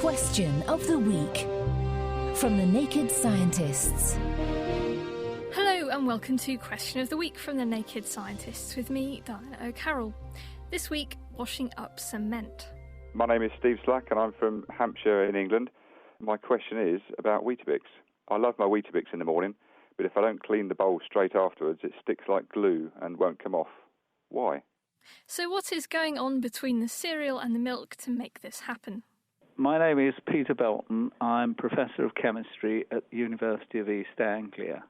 Question of the Week from the Naked Scientists. Hello and welcome to Question of the Week from the Naked Scientists with me, Diana O'Carroll. This week, washing up cement. My name is Steve Slack and I'm from Hampshire in England. My question is about Weetabix. I love my Weetabix in the morning, but if I don't clean the bowl straight afterwards, it sticks like glue and won't come off. Why? So what is going on between the cereal and the milk to make this happen? My name is Peter Belton. I'm Professor of Chemistry at the University of East Anglia.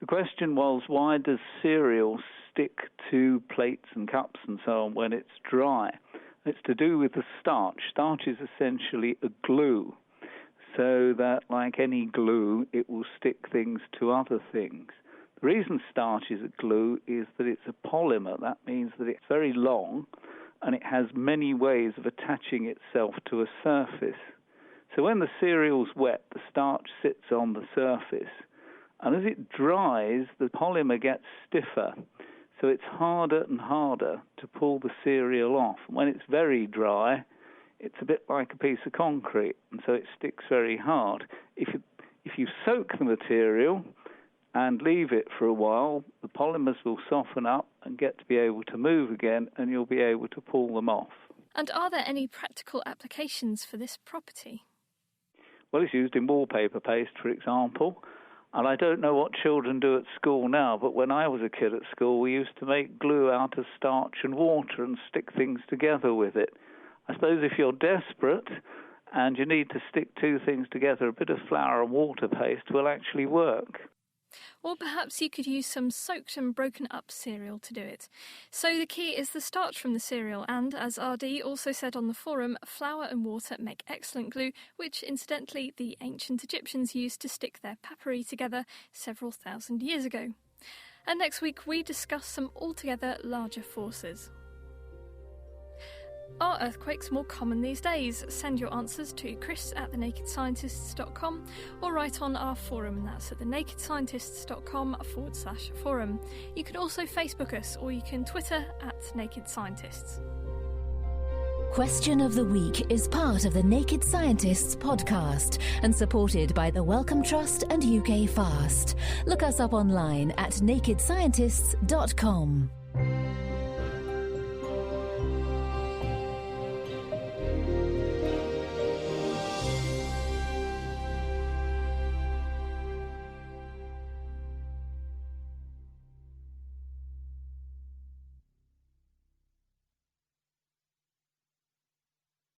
The question was, why does cereal stick to plates and cups and so on when it's dry? It's to do with the starch. Starch is essentially a glue, so that, like any glue, it will stick things to other things. The reason starch is a glue is that it's a polymer. That means that it's very long and it has many ways of attaching itself to a surface. So when the cereal's wet, the starch sits on the surface, and as it dries, the polymer gets stiffer. So it's harder and harder to pull the cereal off. When it's very dry, it's a bit like a piece of concrete, and so it sticks very hard. If you soak the material and leave it for a while, the polymers will soften up and get to be able to move again, and you'll be able to pull them off. And are there any practical applications for this property? Well, it's used in wallpaper paste, for example. And I don't know what children do at school now, but when I was a kid at school, we used to make glue out of starch and water and stick things together with it. I suppose if you're desperate and you need to stick two things together, a bit of flour and water paste will actually work. Or perhaps you could use some soaked and broken up cereal to do it. So the key is the starch from the cereal, and as RD also said on the forum, flour and water make excellent glue, which incidentally the ancient Egyptians used to stick their papyri together several thousand years ago. And next week we discuss some altogether larger forces. Are earthquakes more common these days? Send your answers to chris@thenakedscientists.com or write on our forum, and that's at thenakedscientists.com/forum. You can also Facebook us, or you can Twitter @NakedScientists. Question of the Week is part of the Naked Scientists podcast and supported by the Wellcome Trust and UK Fast. Look us up online at nakedscientists.com.